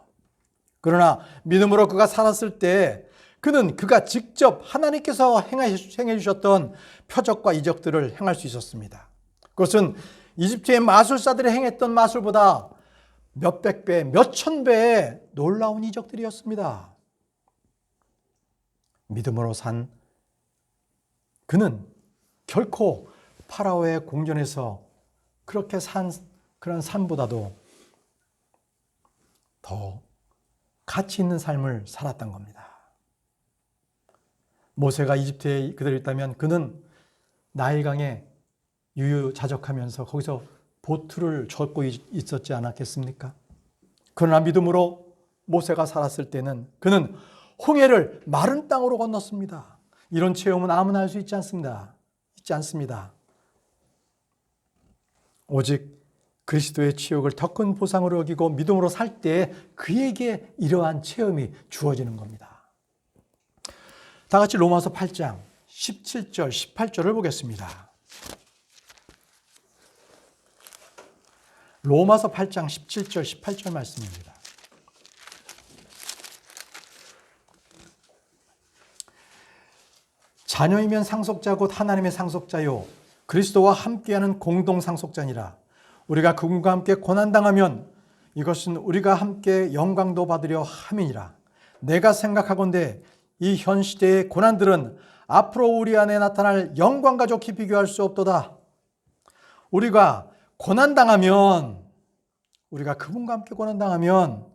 그러나 믿음으로 그가 살았을 때 그가 직접 하나님께서 행해 주셨던 표적과 이적들을 행할 수 있었습니다. 그것은 이집트의 마술사들이 행했던 마술보다 몇백 배, 몇천 배의 놀라운 이적들이었습니다. 믿음으로 산 그는 결코 파라오의 궁전에서 그렇게 산 그런 삶보다도 더 가치 있는 삶을 살았던 겁니다. 모세가 이집트에 그대로 있다면 그는 나일강에 유유자적하면서 거기서 보트를 젓고 있었지 않았겠습니까? 그러나 믿음으로 모세가 살았을 때는 그는 홍해를 마른 땅으로 건넜습니다. 이런 체험은 아무나 할 수 있지 않습니다. 오직 그리스도의 치욕을 더 큰 보상으로 여기고 믿음으로 살 때 그에게 이러한 체험이 주어지는 겁니다. 다 같이 로마서 8장 17절, 18절을 보겠습니다. 로마서 8장 17절, 18절 말씀입니다. 자녀이면 상속자 곧 하나님의 상속자요 그리스도와 함께하는 공동 상속자니라. 우리가 그분과 함께 고난당하면 이것은 우리가 함께 영광도 받으려 함이니라. 내가 생각하건대 이 현 시대의 고난들은 앞으로 우리 안에 나타날 영광과 좋게 비교할 수 없도다. 우리가 그분과 함께 고난당하면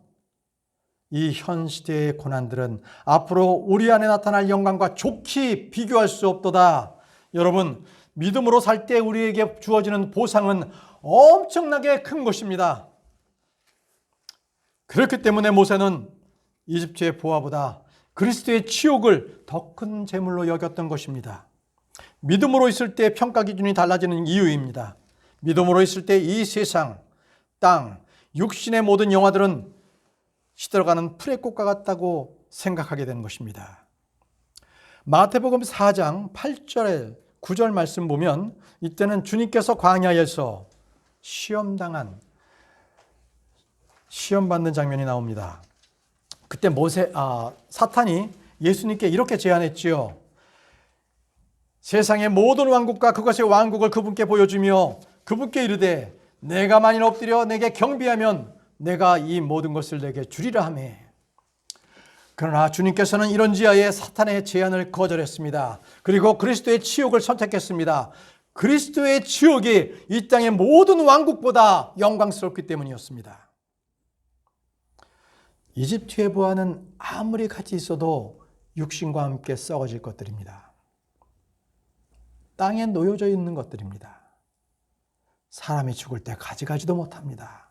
이 현 시대의 고난들은 앞으로 우리 안에 나타날 영광과 좋게 비교할 수 없도다. 여러분, 믿음으로 살 때 우리에게 주어지는 보상은 엄청나게 큰 것입니다. 그렇기 때문에 모세는 이집트의 보화보다 그리스도의 치욕을 더 큰 재물로 여겼던 것입니다. 믿음으로 있을 때 평가 기준이 달라지는 이유입니다. 믿음으로 있을 때 이 세상, 땅, 육신의 모든 영화들은 시들어가는 풀의 꽃과 같다고 생각하게 되는 것입니다. 마태복음 4장 8절에 9절 말씀 보면 이때는 주님께서 광야에서 시험받는 장면이 나옵니다. 그때 사탄이 예수님께 이렇게 제안했지요. 세상의 모든 왕국과 그것의 왕국을 그분께 보여주며 그분께 이르되 내가 만일 엎드려 내게 경배하면 내가 이 모든 것을 내게 주리라 하며. 그러나 주님께서는 이런 지하에 사탄의 제안을 거절했습니다. 그리고 그리스도의 치욕을 선택했습니다. 그리스도의 치욕이 이 땅의 모든 왕국보다 영광스럽기 때문이었습니다. 이집트의 부하는 아무리 같이 있어도 육신과 함께 썩어질 것들입니다. 땅에 놓여져 있는 것들입니다. 사람이 죽을 때 가져가지도 못합니다.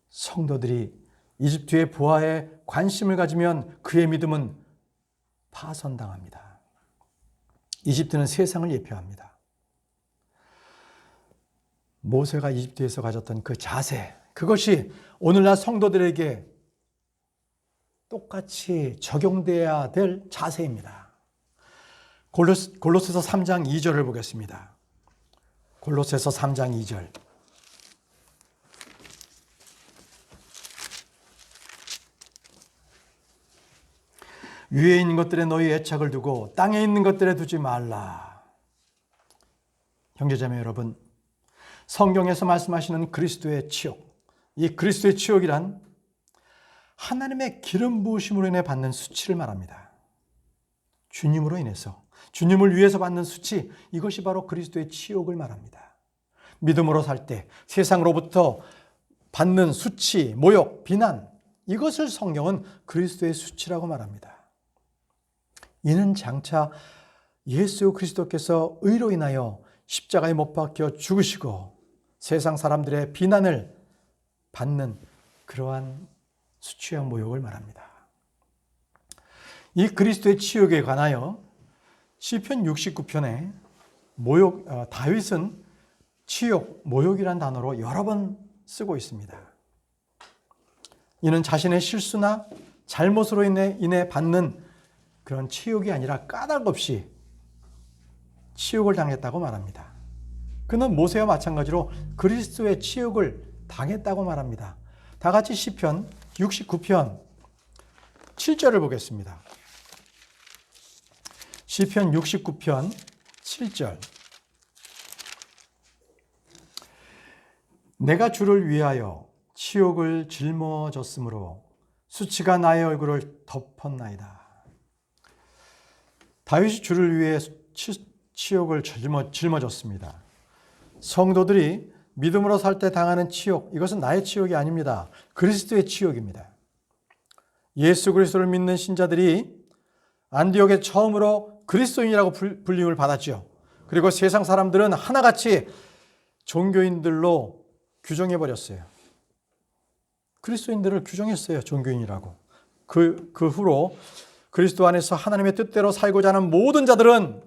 성도들이 이집트의 부하에 관심을 가지면 그의 믿음은 파손당합니다. 이집트는 세상을 예표합니다. 모세가 이집트에서 가졌던 그 자세, 그것이 오늘날 성도들에게 똑같이 적용돼야 될 자세입니다. 골로새서 3장 2절을 보겠습니다. 골로새서 3장 2절. 위에 있는 것들에 너희 애착을 두고 땅에 있는 것들에 두지 말라. 형제자매 여러분, 성경에서 말씀하시는 그리스도의 치욕, 이 그리스도의 치욕이란 하나님의 기름 부으심으로 인해 받는 수치를 말합니다. 주님으로 인해서, 주님을 위해서 받는 수치, 이것이 바로 그리스도의 치욕을 말합니다. 믿음으로 살 때 세상으로부터 받는 수치, 모욕, 비난, 이것을 성경은 그리스도의 수치라고 말합니다. 이는 장차 예수 그리스도께서 의로 인하여 십자가에 못 박혀 죽으시고 세상 사람들의 비난을 받는 그러한 수치와 모욕을 말합니다. 이 그리스도의 치욕에 관하여 시편 69편에 다윗은 치욕, 모욕이란 단어로 여러 번 쓰고 있습니다. 이는 자신의 실수나 잘못으로 인해 받는 그런 치욕이 아니라 까닭 없이 치욕을 당했다고 말합니다. 그는 모세와 마찬가지로 그리스도의 치욕을 당했다고 말합니다. 다 같이 시편 69편 7절을 보겠습니다. 시편 69편 7절. 내가 주를 위하여 치욕을 짊어졌으므로 수치가 나의 얼굴을 덮었나이다. 다윗이 주를 위해 치욕을 짊어졌습니다. 성도들이 믿음으로 살 때 당하는 치욕, 이것은 나의 치욕이 아닙니다. 그리스도의 치욕입니다. 예수 그리스도를 믿는 신자들이 안디옥에 처음으로 그리스도인이라고 불림을 받았죠. 그리고 세상 사람들은 하나같이 종교인들로 규정해버렸어요. 그리스도인들을 규정했어요. 종교인이라고. 그 후로 그리스도 안에서 하나님의 뜻대로 살고자 하는 모든 자들은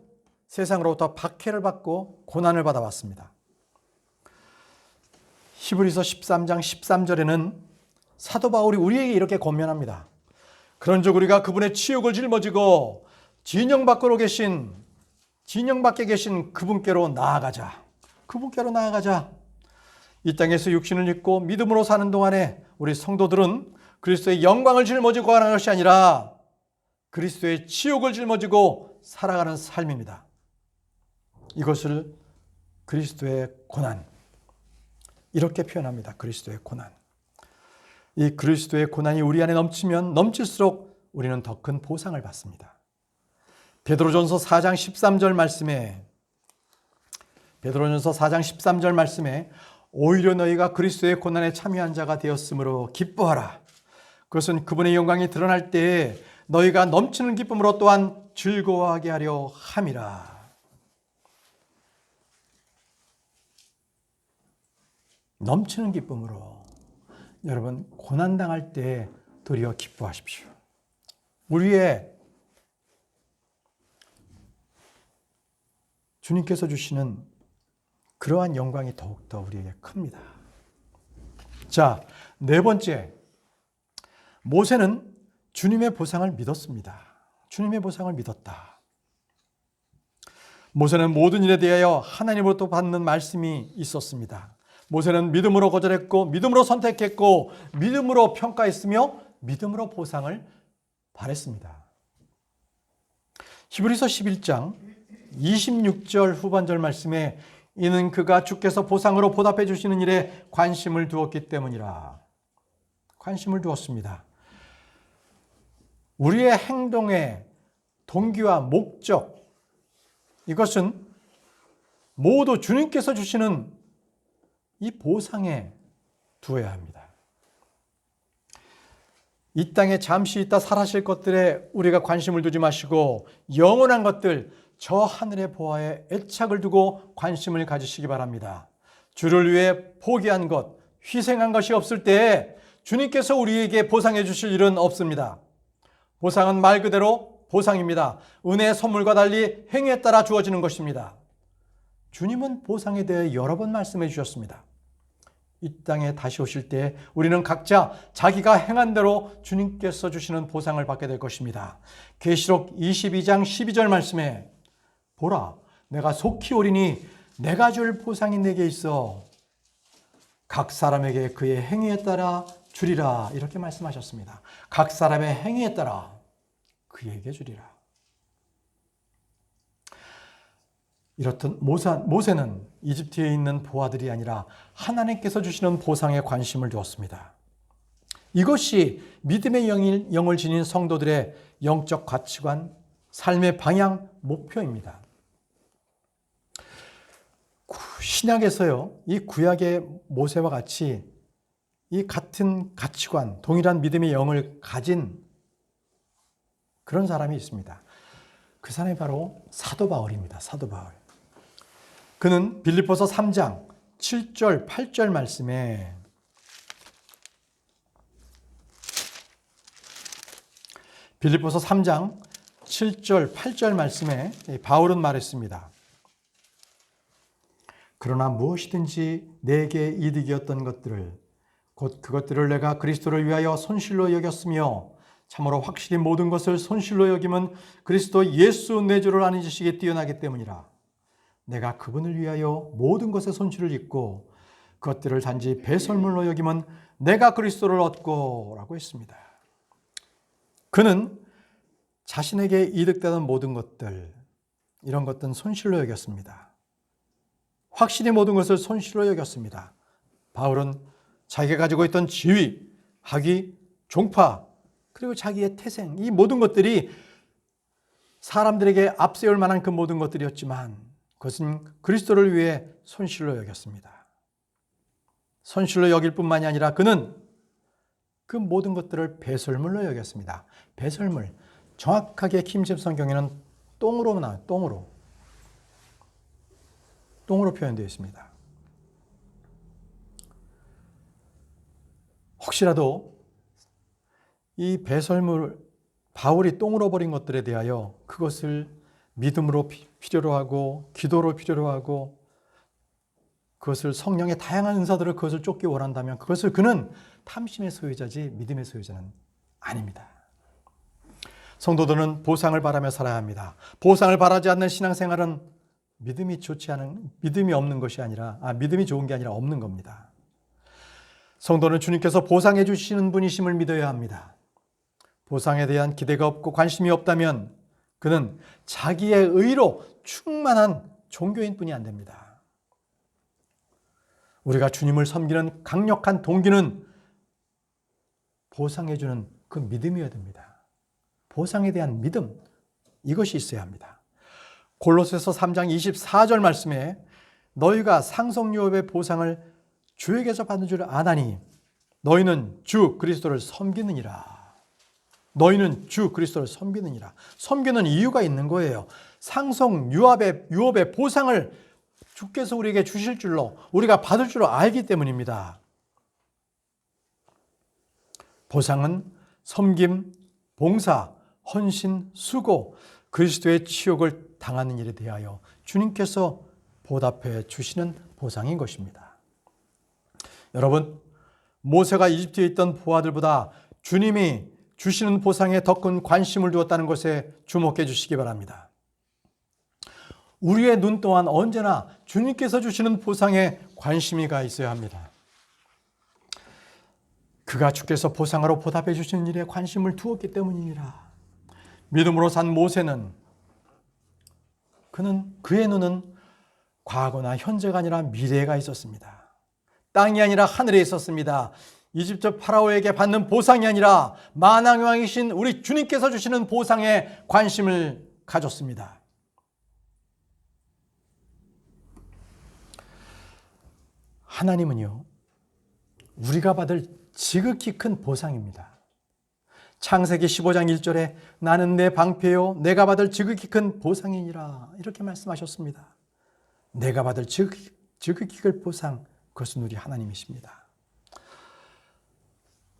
세상으로부터 박해를 받고 고난을 받아왔습니다. 히브리서 13장 13절에는 사도 바울이 우리에게 이렇게 권면합니다. 그런즉 우리가 그분의 치욕을 짊어지고 진영 밖에 계신 그분께로 나아가자. 그분께로 나아가자. 이 땅에서 육신을 입고 믿음으로 사는 동안에 우리 성도들은 그리스도의 영광을 짊어지고 가는 것이 아니라 그리스도의 치욕을 짊어지고 살아가는 삶입니다. 이것을 그리스도의 고난, 이렇게 표현합니다. 그리스도의 고난. 이 그리스도의 고난이 우리 안에 넘치면 넘칠수록 우리는 더 큰 보상을 받습니다. 베드로전서 4장 13절 말씀에 오히려 너희가 그리스도의 고난에 참여한 자가 되었으므로 기뻐하라. 그것은 그분의 영광이 드러날 때에 너희가 넘치는 기쁨으로 또한 즐거워하게 하려 함이라. 넘치는 기쁨으로. 여러분, 고난당할 때 도리어 기뻐하십시오. 우리의 주님께서 주시는 그러한 영광이 더욱더 우리에게 큽니다. 자, 네 번째. 모세는 주님의 보상을 믿었습니다. 주님의 보상을 믿었다. 모세는 모든 일에 대하여 하나님으로부터 받는 말씀이 있었습니다. 모세는 믿음으로 거절했고 믿음으로 선택했고 믿음으로 평가했으며 믿음으로 보상을 바랬습니다. 히브리서 11장 26절 후반절 말씀에 이는 그가 주께서 보상으로 보답해 주시는 일에 관심을 두었기 때문이라. 관심을 두었습니다. 우리의 행동의 동기와 목적, 이것은 모두 주님께서 주시는 이 보상에 두어야 합니다. 이 땅에 잠시 있다 사라질 것들에 우리가 관심을 두지 마시고 영원한 것들, 저 하늘의 보화에 애착을 두고 관심을 가지시기 바랍니다. 주를 위해 포기한 것, 희생한 것이 없을 때에 주님께서 우리에게 보상해 주실 일은 없습니다. 보상은 말 그대로 보상입니다. 은혜의 선물과 달리 행위에 따라 주어지는 것입니다. 주님은 보상에 대해 여러 번 말씀해 주셨습니다. 이 땅에 다시 오실 때 우리는 각자 자기가 행한 대로 주님께서 주시는 보상을 받게 될 것입니다. 계시록 22장 12절 말씀에 보라, 내가 속히 오리니 내가 줄 보상이 내게 있어 각 사람에게 그의 행위에 따라 주리라, 이렇게 말씀하셨습니다. 각 사람의 행위에 따라 그에게 주리라. 이렇듯 모세는 이집트에 있는 보아들이 아니라 하나님께서 주시는 보상에 관심을 두었습니다. 이것이 믿음의 영을 지닌 성도들의 영적 가치관, 삶의 방향, 목표입니다. 신약에서요, 이 구약의 모세와 같이 이 같은 가치관, 동일한 믿음의 영을 가진 그런 사람이 있습니다. 그 사람이 바로 사도 바울입니다. 사도 바울. 그는 빌립보서 3장 7절, 8절 말씀에 빌립보서 3장 7절, 8절 말씀에 바울은 말했습니다. 그러나 무엇이든지 내게 이득이었던 것들을 곧 그것들을 내가 그리스도를 위하여 손실로 여겼으며 참으로 확실히 모든 것을 손실로 여김은 그리스도 예수 내 주를 아는 지식에 뛰어나기 때문이라. 내가 그분을 위하여 모든 것의 손실을 입고 그것들을 단지 배설물로 여김은 내가 그리스도를 얻고 라고 했습니다. 그는 자신에게 이득되는 모든 것들, 이런 것들은 손실로 여겼습니다. 확실히 모든 것을 손실로 여겼습니다. 바울은 자기가 가지고 있던 지위, 학위, 종파, 그리고 자기의 태생, 이 모든 것들이 사람들에게 앞세울 만한 그 모든 것들이었지만 그것은 그리스도를 위해 손실로 여겼습니다. 손실로 여길 뿐만이 아니라 그는 그 모든 것들을 배설물로 여겼습니다. 배설물, 정확하게 킴집 성경에는 똥으로 나와요. 똥으로 표현되어 있습니다. 혹시라도 이 배설물, 바울이 똥으로 버린 것들에 대하여 그것을 믿음으로 필요로 하고 기도로 필요로 하고 그것을 성령의 다양한 은사들을 그것을 쫓기 원한다면 그것을 그는 탐심의 소유자지 믿음의 소유자는 아닙니다. 성도들은 보상을 바라며 살아야 합니다. 보상을 바라지 않는 신앙생활은 믿음이 없는 것이 아니라 믿음이 좋은 게 아니라 없는 겁니다. 성도는 주님께서 보상해 주시는 분이심을 믿어야 합니다. 보상에 대한 기대가 없고 관심이 없다면 그는 자기의 의로 충만한 종교인 뿐이 안 됩니다. 우리가 주님을 섬기는 강력한 동기는 보상해 주는 그 믿음이어야 됩니다. 보상에 대한 믿음, 이것이 있어야 합니다. 골로새서 3장 24절 말씀에 너희가 상속유업의 보상을 주에게서 받는 줄 아나니 너희는 주 그리스도를 섬기느니라. 너희는 주 그리스도를 섬기느니라. 섬기는 이유가 있는 거예요. 상속유업의 보상을 주께서 우리에게 주실 줄로 우리가 받을 줄로 알기 때문입니다. 보상은 섬김, 봉사, 헌신, 수고, 그리스도의 치욕을 당하는 일에 대하여 주님께서 보답해 주시는 보상인 것입니다. 여러분, 모세가 이집트에 있던 부하들보다 주님이 주시는 보상에 더 큰 관심을 두었다는 것에 주목해 주시기 바랍니다. 우리의 눈 또한 언제나 주님께서 주시는 보상에 관심이 가 있어야 합니다. 그가 주께서 보상하러 보답해 주시는 일에 관심을 두었기 때문이니라. 믿음으로 산 모세는 그의 눈은 과거나 현재가 아니라 미래가 있었습니다. 땅이 아니라 하늘에 있었습니다. 이집트 파라오에게 받는 보상이 아니라 만왕왕이신 우리 주님께서 주시는 보상에 관심을 가졌습니다. 하나님은요, 우리가 받을 지극히 큰 보상입니다. 창세기 15장 1절에 나는 내 방패요 내가 받을 지극히 큰 보상이니라 이렇게 말씀하셨습니다. 내가 받을 지극히 큰 보상, 그것은 우리 하나님이십니다.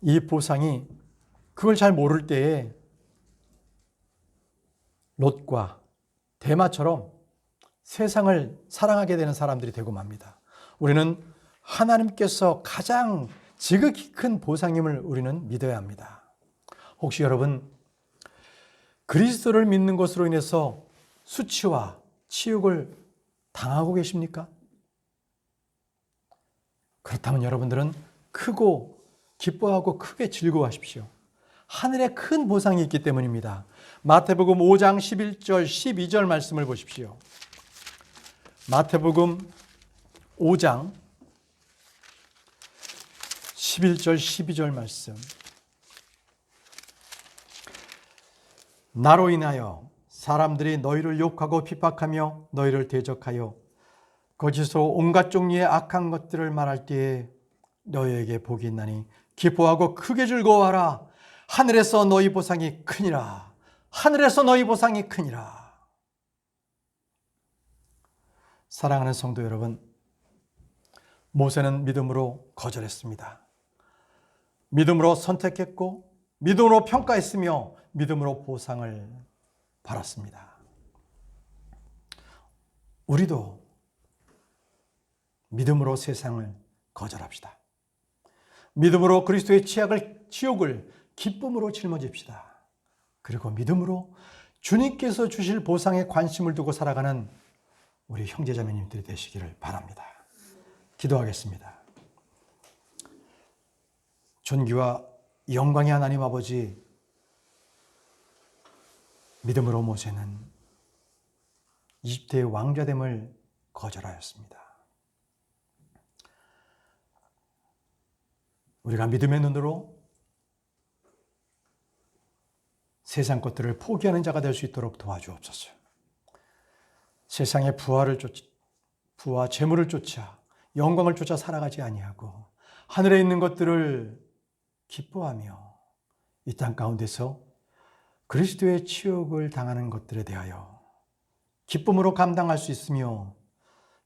이 보상이 그걸 잘 모를 때에 롯과 데마처럼 세상을 사랑하게 되는 사람들이 되고 맙니다. 우리는 하나님께서 가장 지극히 큰 보상임을 우리는 믿어야 합니다. 혹시 여러분 그리스도를 믿는 것으로 인해서 수치와 치욕을 당하고 계십니까? 그렇다면 여러분들은 크고 기뻐하고 크게 즐거워하십시오. 하늘에 큰 보상이 있기 때문입니다. 마태복음 5장 11절 12절 말씀을 보십시오. 마태복음 5장 11절 12절 말씀. 나로 인하여 사람들이 너희를 욕하고 핍박하며 너희를 대적하여 거기서 온갖 종류의 악한 것들을 말할 때에 너희에게 복이 있나니 기뻐하고 크게 즐거워하라. 하늘에서 너희 보상이 크니라. 하늘에서 너희 보상이 크니라. 사랑하는 성도 여러분, 모세는 믿음으로 거절했습니다. 믿음으로 선택했고 믿음으로 평가했으며 믿음으로 보상을 받았습니다. 우리도 믿음으로 세상을 거절합시다. 믿음으로 그리스도의 치욕을 기쁨으로 짊어집시다. 그리고 믿음으로 주님께서 주실 보상에 관심을 두고 살아가는 우리 형제자매님들이 되시기를 바랍니다. 기도하겠습니다. 존귀와 영광의 하나님 아버지, 믿음으로 모세는 이집트의 왕자됨을 거절하였습니다. 우리가 믿음의 눈으로 세상 것들을 포기하는 자가 될 수 있도록 도와주옵소서. 세상의 부와 재물을 쫓아 영광을 쫓아 살아가지 아니하고 하늘에 있는 것들을 기뻐하며 이 땅 가운데서 그리스도의 치욕을 당하는 것들에 대하여 기쁨으로 감당할 수 있으며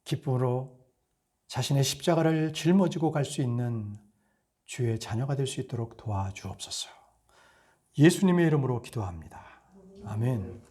기쁨으로 자신의 십자가를 짊어지고 갈 수 있는 주의 자녀가 될 수 있도록 도와주옵소서. 예수님의 이름으로 기도합니다. 아멘.